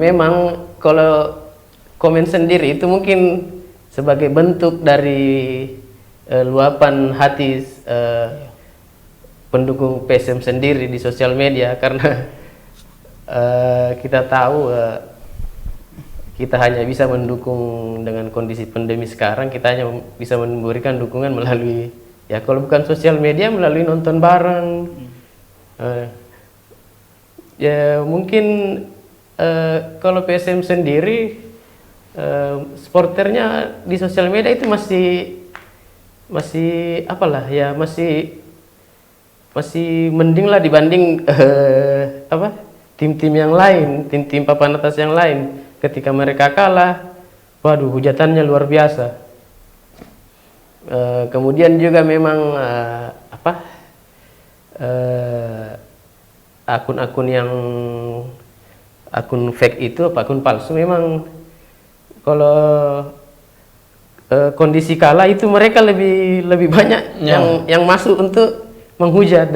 Memang kalau komen sendiri itu mungkin sebagai bentuk dari luapan hati pendukung PSM sendiri di sosial media, karena kita tahu kita hanya bisa mendukung dengan kondisi pandemi sekarang, kita hanya bisa memberikan dukungan melalui, ya kalau bukan sosial media, melalui nonton bareng. Ya mungkin kalau PSM sendiri supporternya di sosial media itu masih apalah ya, masih mending lah dibanding tim-tim yang lain, tim-tim papan atas yang lain. Ketika mereka kalah, waduh, hujatannya luar biasa. Kemudian juga memang akun-akun yang akun fake itu, akun palsu, memang kalau kondisi kalah itu mereka lebih banyak yang masuk untuk menghujat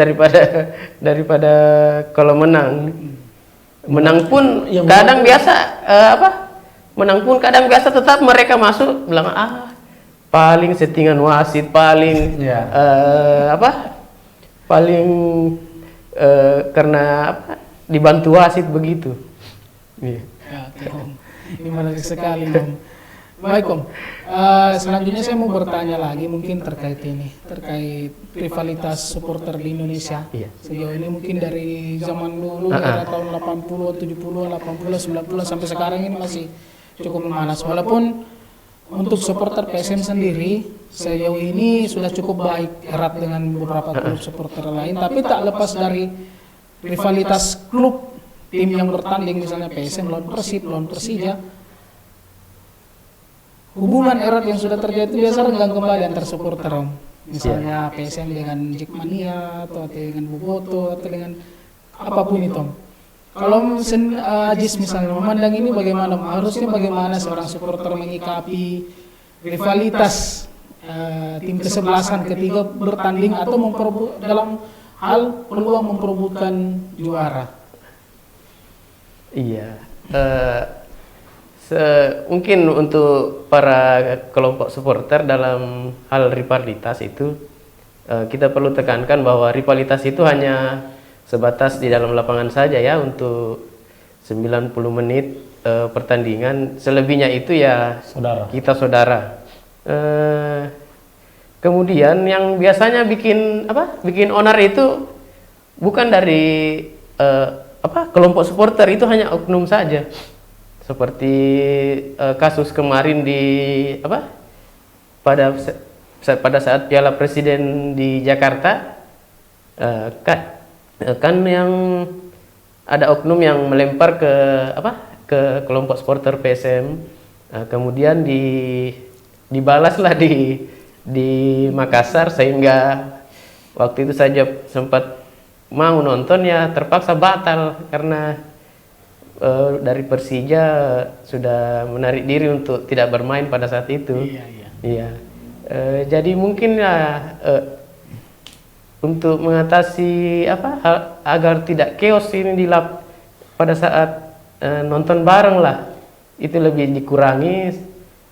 daripada kalau menang. Menang pun kadang biasa menang pun kadang biasa tetap mereka masuk bilang paling settingan wasit, paling paling karena dibantu wasit begitu. Iya. Ya, oke, Om. Ini menarik sekali, Om. Baik, Om. Selanjutnya saya mau bertanya lagi mungkin terkait rivalitas supporter di Indonesia. Iya. Sejauh ini mungkin dari zaman dulu era tahun 80, 70, 80, 90 sampai sekarang ini masih cukup memanas. Walaupun untuk supporter PSM sendiri sejauh ini sudah cukup baik, erat dengan beberapa klub supporter lain, tapi tak lepas dari rivalitas klub tim yang bertanding, misalnya PSM lawan Persib, lawan Persija. Hubungan erat yang sudah terjadi itu biasa renggang kembali antar supporter, Om. Misalnya PSM dengan Jackmania atau dengan Boboto atau dengan apapun itu, Om. Kalau Ajis misalnya memandang ini bagaimana, Om? Harusnya bagaimana seorang supporter menyikapi rivalitas tim kesebelasan ketika bertanding atau dalam hal peluang memperebutkan juara? Iya, mungkin untuk para kelompok supporter dalam hal rivalitas itu kita perlu tekankan bahwa rivalitas itu hanya sebatas di dalam lapangan saja ya, untuk 90 menit pertandingan. Selebihnya itu ya Saudara. kita saudara. Kemudian yang biasanya bikin onar itu bukan dari kelompok supporter, itu hanya oknum saja. Seperti kasus kemarin pada saat Piala Presiden di Jakarta, kan yang ada oknum yang melempar ke kelompok supporter PSM, kemudian dibalaslah di Makassar, sehingga waktu itu saja sempat mau nonton ya terpaksa batal karena dari Persija sudah menarik diri untuk tidak bermain pada saat itu. Iya. Jadi mungkin ya untuk mengatasi agar tidak chaos ini pada saat nonton bareng lah, itu lebih dikurangi,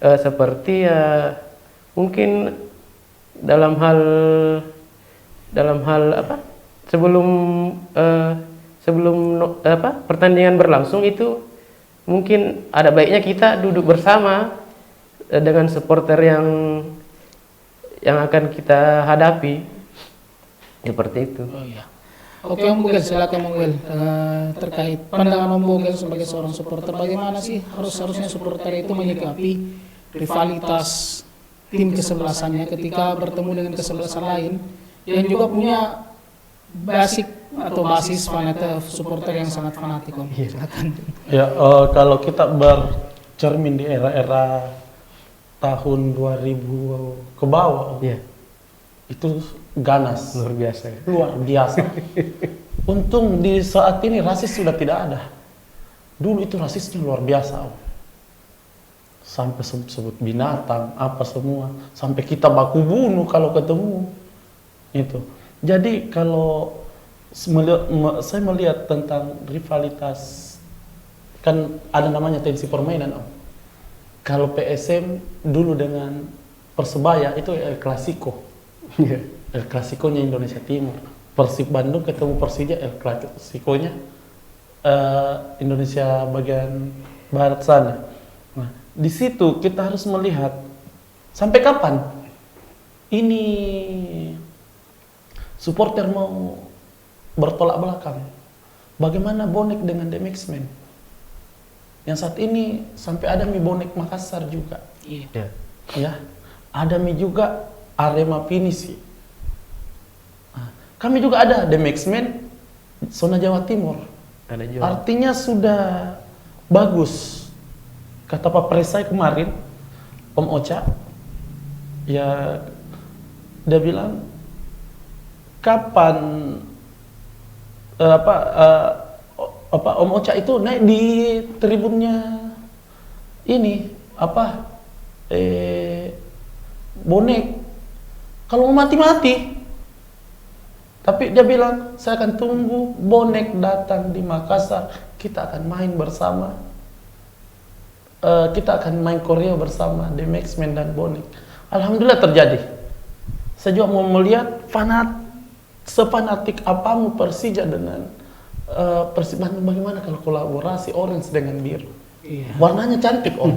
seperti ya mungkin dalam hal sebelum pertandingan berlangsung itu mungkin ada baiknya kita duduk bersama dengan supporter yang akan kita hadapi, seperti itu. Oh iya. Oke Om Bugel, silakan Om Bugel. Terkait pandangan Om Bugel sebagai seorang supporter, bagaimana sih harusnya supporter itu menyikapi rivalitas tim kesebelasannya ketika bertemu dengan kesebelasan lain yang juga punya basis supporter yang sangat fanatik Om. Silakan. Ya, kalau kita bercermin di era-era tahun 2000 ke bawah, Iya. itu ganas, Luar biasa. luar biasa. Untung di saat ini rasis sudah tidak ada. Dulu itu rasisnya luar biasa, Om. Sampai sebut binatang, apa semua, sampai kita baku bunuh kalau ketemu. Itu. Jadi kalau saya melihat tentang rivalitas, kan ada namanya tensi permainan, Om. Kalau PSM dulu dengan Persebaya itu El Clasico. El Clasico-nya Indonesia Timur. Persib Bandung ketemu Persija, El Clasico-nya Indonesia bagian barat sana. Nah, di situ kita harus melihat sampai kapan ini supporter mau bertolak belakang. Bagaimana bonek dengan The Mixman? Yang saat ini sampai ada bonek Makassar juga. Iya. Ya, ada juga Arema Pinisi. Nah, kami juga ada The Mixman zona Jawa Timur. Ada juga. Artinya sudah bagus. Kata Pak Presai kemarin, Om Ocha, ya dia bilang kapan Om Ocha itu naik di tribunnya ini bonek kalau mau mati. Tapi dia bilang saya akan tunggu bonek datang di Makassar, kita akan main bersama, kita akan main Korea bersama The Maxman dan bonek. Alhamdulillah terjadi. Saya juga mau melihat sepanatik apamu Persija dengan Persib Bandung, bagaimana kalau kolaborasi orange dengan biru. Iya. Warnanya cantik, Om.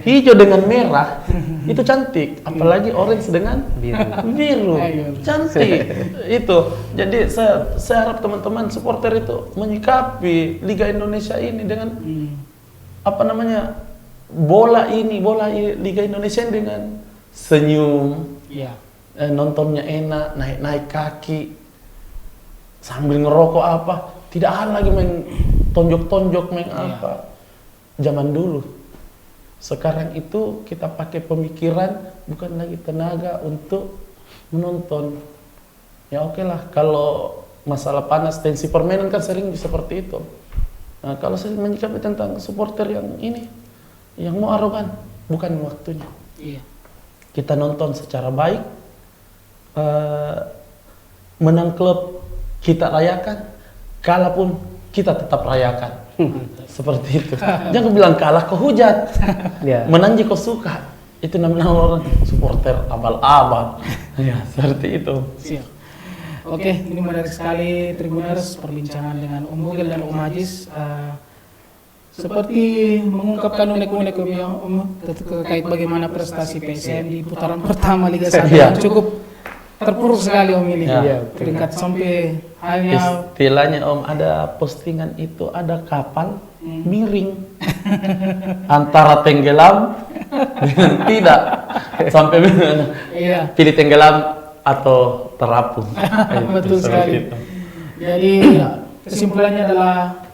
Hijau dengan merah itu cantik, apalagi orange dengan biru. Cantik. Itu. Jadi saya harap teman-teman supporter itu menyikapi Liga Indonesia ini dengan bola Liga Indonesia ini dengan senyum. Iya. Nontonnya enak, naik kaki sambil ngerokok tidak hal lagi main tonjok-tonjok main apa. Zaman dulu. Sekarang itu kita pakai pemikiran, bukan lagi tenaga untuk menonton. Ya oke lah, kalau masalah panas, tensi permainan kan sering seperti itu. Nah, kalau saya menyikapi tentang supporter yang ini, yang mau arogan, bukan waktunya. Iya. Kita nonton secara baik, menang klub kita rayakan, kalah pun kita tetap rayakan. Seperti itu. Jangan bilang kalah kau hujat, Ya. menang jika kau suka. Itu namanya orang supporter abal-abal. Ya, seperti itu. Siap. Oke, ini menarik sekali Tribuners perbincangan dengan Om Bugel dan Om Ajis. Seperti mengungkapkan unek-unek Om terkait bagaimana prestasi PSM di putaran pertama Liga 1 Iya. yang cukup terpuruk sekali Om ini. Iya. Peringkat sampai hanya Istilahnya Om, ada postingan itu ada kapal miring antara tenggelam dengan tidak, sampai iya. pilih tenggelam atau terapung. Betul Seperti sekali. itu. Jadi kesimpulannya adalah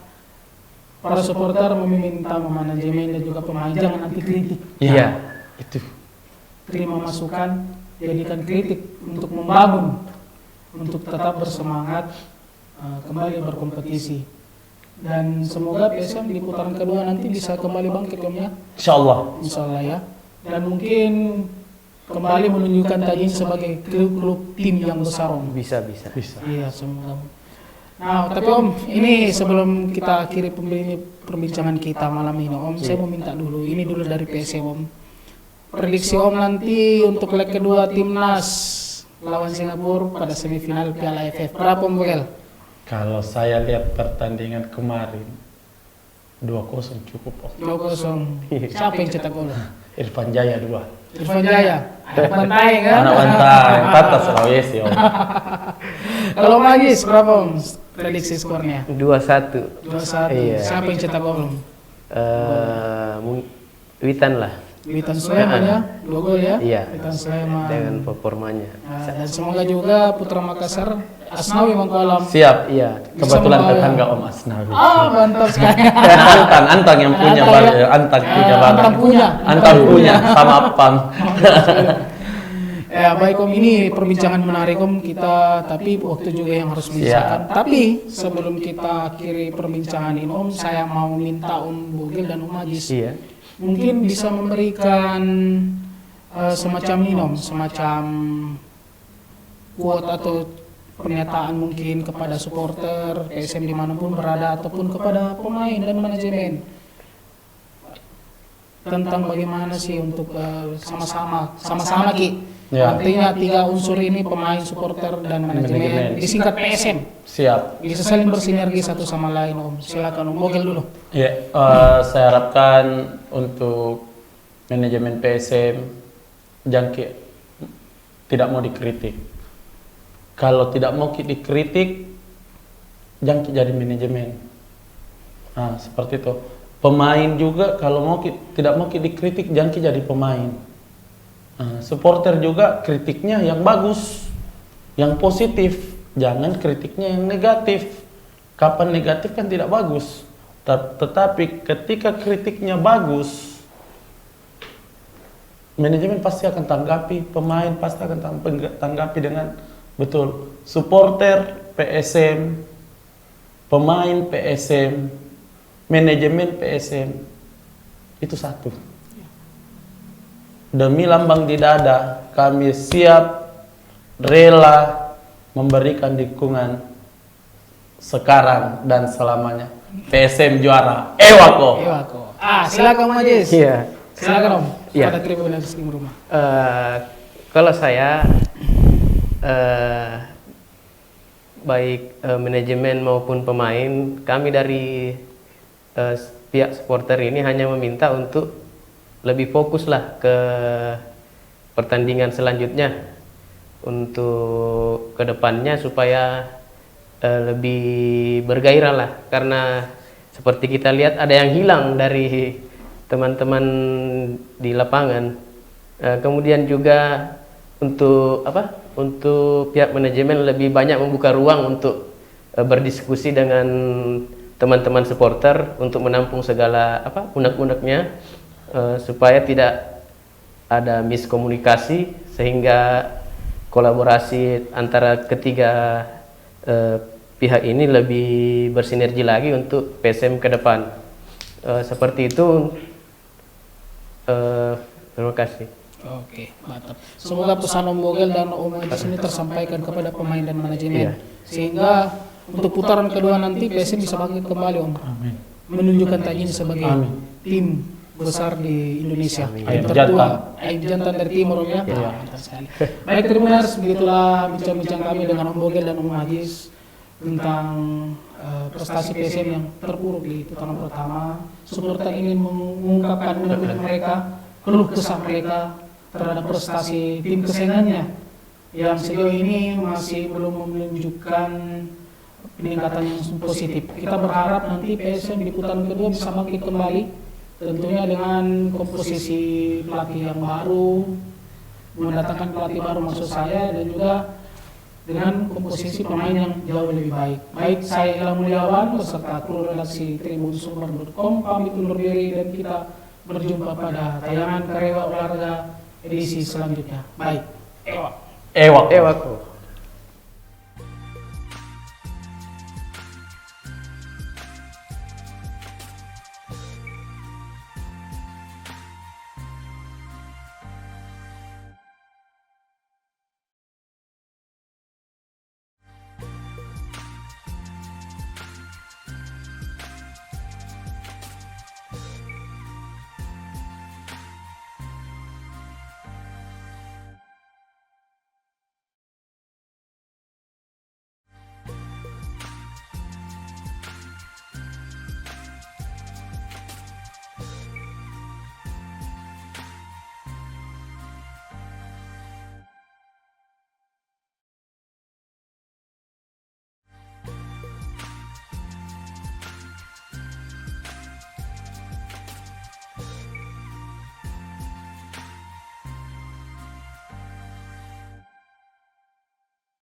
para supporter meminta manajemen dan juga pemain jangan anti kritik. Iya, itu. Terima masukan, jadikan kritik untuk membangun, untuk tetap bersemangat kembali berkompetisi. Dan semoga PSM di putaran kedua nanti bisa kembali bangkit Om ya. Insyaallah. Insyaallah ya. Dan mungkin kembali menunjukkan Tajin sebagai klub tim yang besar Om. Bisa. Iya, semoga. Nah, tapi Om, ini sebelum kita akhiri perbincangan kita malam ini Om, saya mau minta dulu, ini dulu dari PSM Om. Prediksi Om nanti untuk leg kedua timnas lawan Singapura pada semifinal Piala AFF. Berapa Om Bugel? Kalau saya lihat pertandingan kemarin 2-0 cukup Om. 2-0. Siapa yang cetak gol? Irfan Jaya 2. Irfan Jaya. Anak Bantai kan? Anak Bantai, Tata Sulawesi Om. Kalau Magis berapa Om? Prediksi skornya? 2-1. 2-1. Iya. Siapa yang cetak gol Om? Witan lah Witan Sulaiman ya, 2 gol ya. Iya. Witan Sulaiman. dengan performanya. Nah, dan semoga juga Putra Makassar Asnawi Mangkualam. Siap. Iya. Kebetulan Bisa membawa- tetangga Om Asnawi. Mantap sekali. Antang yang punya Antang ya? Antang punya Antang banget. punya. Antang punya sama Pang. Ya baik Om, ini perbincangan menarik Om kita, tapi waktu juga yang harus memisahkan. Tapi sebelum kita akhiri perbincangan ini Om, saya mau minta Om Bugel dan Om Ajis Iya. mungkin bisa memberikan semacam ini Om, semacam quote atau pernyataan mungkin kepada supporter PSM dimanapun berada ataupun kepada pemain dan manajemen tentang bagaimana sih untuk sama-sama Ki. Ya. Artinya 3 unsur ini pemain, supporter dan manajemen Manajemen. disingkat PSM Siap. bisa saling bersinergi satu sama lain Om. Silakan Om Bogel dulu. Ya, saya harapkan untuk manajemen PSM jangki tidak mau dikritik. Kalau tidak mau dikritik, jangki jadi manajemen. Nah, seperti itu. Pemain juga kalau tidak mau dikritik, jangki jadi pemain. Nah, supporter juga kritiknya yang bagus, yang positif, jangan kritiknya yang negatif. Kapan negatif kan tidak bagus. Tetapi ketika kritiknya bagus, manajemen pasti akan tanggapi, pemain pasti akan tanggapi dengan betul. Supporter PSM, pemain PSM, manajemen PSM itu satu. Demi lambang di dada, kami siap, rela memberikan dukungan sekarang dan selamanya. PSM juara, Ewako. Silakan Om Ajis. Iya. Silakan Om. Iya. Pada Tribuners di rumah. Kalau saya baik manajemen maupun pemain, kami dari pihak supporter ini hanya meminta untuk lebih fokuslah ke pertandingan selanjutnya untuk kedepannya supaya lebih bergairah lah, karena seperti kita lihat ada yang hilang dari teman-teman di lapangan. Kemudian juga untuk untuk pihak manajemen lebih banyak membuka ruang untuk berdiskusi dengan teman-teman supporter untuk menampung segala unek-uneknya, supaya tidak ada miskomunikasi sehingga kolaborasi antara ketiga pihak ini lebih bersinergi lagi untuk PSM ke depan. Seperti itu. Terima kasih. Oke, mantap. Semoga pesan Om Bogel dan Om Ajis ini tersampaikan kepada pemain dan manajemen, Iya. sehingga untuk putaran kedua nanti PSM bisa bangkit kembali Om. Amin. Menunjukkan Tajin sebagai Amin. tim besar di Indonesia. Aib Yang jantan. tertua, Aib jantan dari timur ya. Mantap sekali. Baik Tribuners, begitulah bincang-bincang kami dengan Om Bogel dan Om Majis tentang prestasi PSM yang terpuruk di putaran pertama. Supporter ingin mengungkapkan unek-unek mereka, keluh kesah mereka terhadap prestasi tim kesayangannya yang sejauh ini masih belum menunjukkan peningkatan yang positif. Kita berharap nanti PSM di putaran kedua bisa bangkit kembali, tentunya dengan komposisi pelatih yang baru, mendatangkan pelatih baru maksud saya, dan juga dengan komposisi pemain yang jauh lebih baik. Baik, saya Ilham Mulyawan beserta kru redaksi tribunsumber.com pamit undur diri dan kita berjumpa pada tayangan Karewa Olahraga edisi selanjutnya. Baik, ewak. Ewak. Ewak.